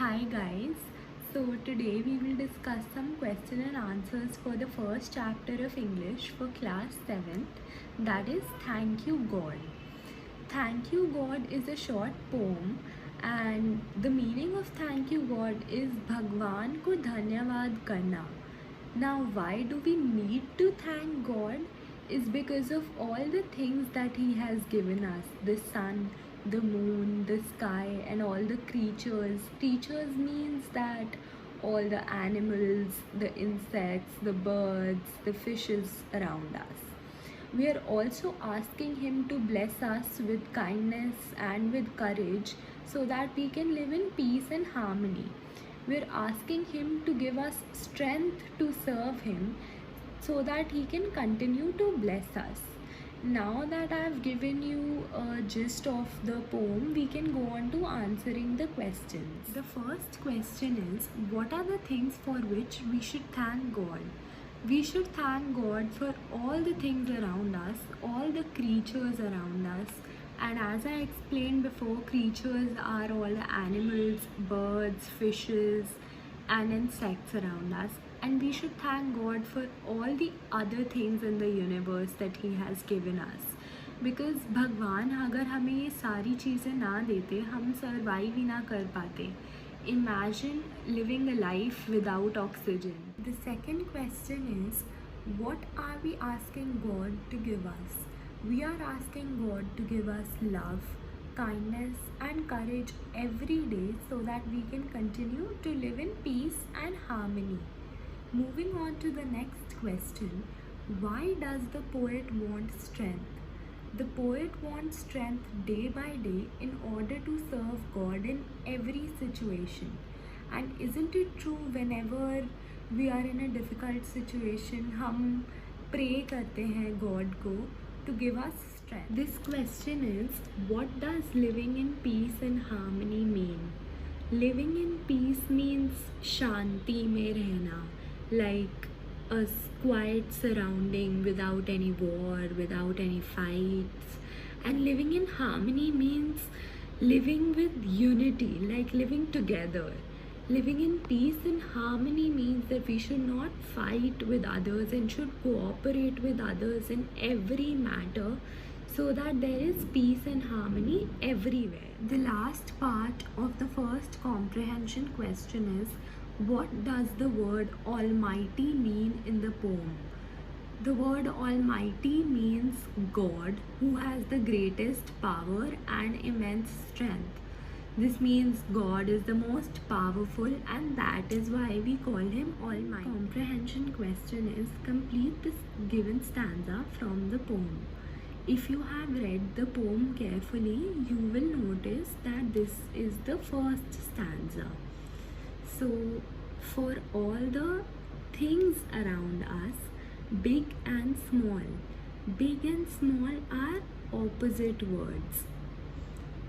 Hi guys, so today we will discuss some question and answers for the first chapter of English for class 7th, that is Thank You God. Thank You God is a short poem and the meaning of Thank You God is Bhagwan ko dhanyavad karna. Now why do we need to thank God? Is because of all the things that he has given us, the sun, the moon, the sky and all the creatures. Creatures means that all the animals, the insects, the birds, the fishes around us. We are also asking him to bless us with kindness and with courage so that we can live in peace and harmony. We're asking him to give us strength to serve him so that he can continue to bless us. Now that I've given you a gist of the poem, we can go on to answering the questions. The first question is, what are the things for which we should thank God? We should thank God for all the things around us, all the creatures around us. And as I explained before, creatures are all the animals, birds, fishes, and insects around us. And we should thank God for all the other things in the universe that He has given us. Because भगवान अगर हमें ये सारी चीज़ें ना देते, हम survive ही ना कर पाते. Imagine living a life without oxygen. The second question is, what are we asking God to give us? We are asking God to give us love, kindness and courage every day so that we can continue to live in peace and harmony. Moving on to the next question, why does the poet want strength? The poet wants strength day by day in order to serve God in every situation. And isn't it true, whenever we are in a difficult situation, हम pray करते हैं God को to give us strength. This question is, what does living in peace and harmony mean? Living in peace means shanti में रहना, like a quiet surrounding without any war, without any fights. And living in harmony means living with unity, like living together. Living in peace and harmony means that we should not fight with others and should cooperate with others in every matter so that there is peace and harmony everywhere. The last part of the first comprehension question is, what does the word Almighty mean in the poem? The word Almighty means God, who has the greatest power and immense strength. This means God is the most powerful, and that is why we call him Almighty. Comprehension question is, complete this given stanza from the poem. If you have read the poem carefully, you will notice that this is the first stanza. So, for all the things around us, big and small are opposite words.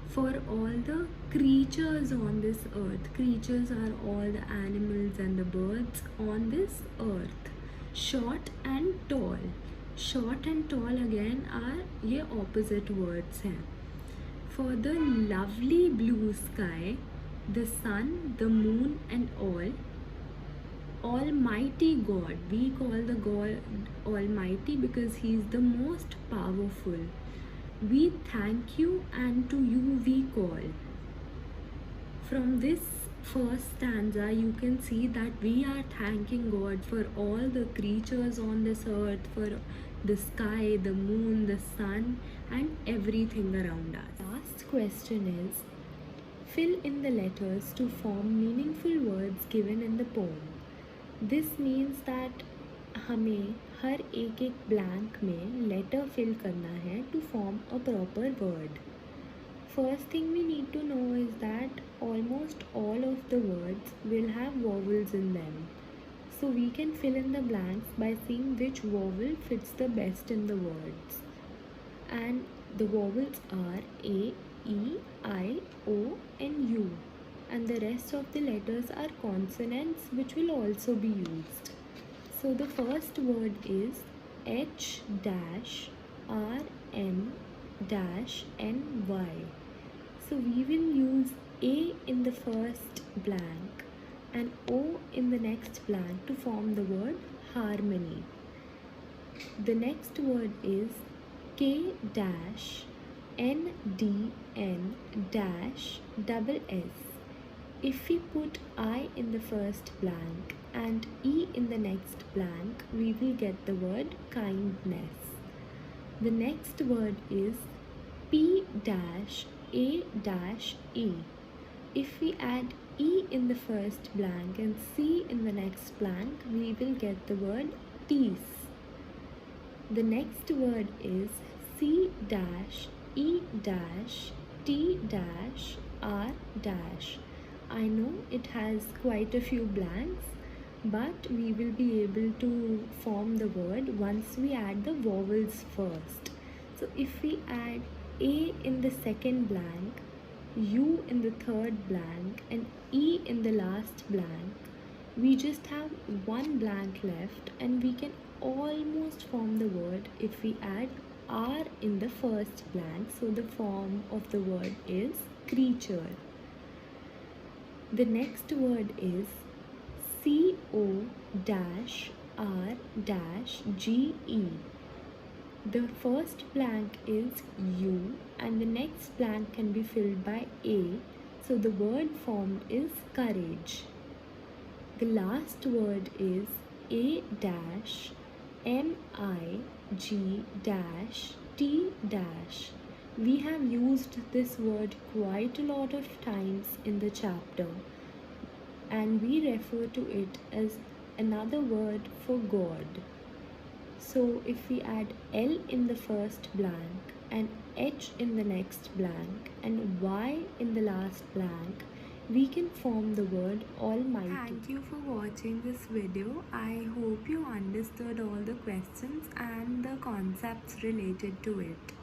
For all the creatures on this earth, creatures are all the animals and the birds on this earth. Short and tall again are ये opposite words हैं. For the lovely blue sky, the sun, the moon and all, Almighty God, we call the God Almighty because He is the most powerful. We thank you and to you we call. From this first stanza, you can see that we are thanking God for all the creatures on this earth, for the sky, the moon, the sun and everything around us. Last question is, fill in the letters to form meaningful words given in the poem. This means that हमें हर एक blank में letter fill करना है to form a proper word. First thing we need to know is that almost all of the words will have vowels in them. So we can fill in the blanks by seeing which vowel fits the best in the words. And the vowels are A, E, I, O and U. And the rest of the letters are consonants which will also be used. So the first word is H dash R M dash N Y. So we will use A in the first blank and O in the next blank to form the word harmony. The next word is K dash N D N dash double S. If we put I in the first blank and E in the next blank, we will get the word kindness. The next word is P dash A dash E. If we add E in the first blank and C in the next blank, we will get the word peace. The next word is C dash E dash T dash R dash. I know it has quite a few blanks, but we will be able to form the word once we add the vowels first. So if we add A in the second blank, U in the third blank and E in the last blank, we just have one blank left and we can almost form the word if we add R in the first blank. So the form of the word is creature. The next word is CO dash R dash GE. The first blank is U and the next blank can be filled by A, so the word formed is courage. The last word is A dash MIG dash T dash. We have used this word quite a lot of times in the chapter and we refer to it as another word for God. So if we add L in the first blank and H in the next blank and Y in the last blank, we can form the word Almighty. Thank you for watching this video. I hope you understood all the questions and the concepts related to it.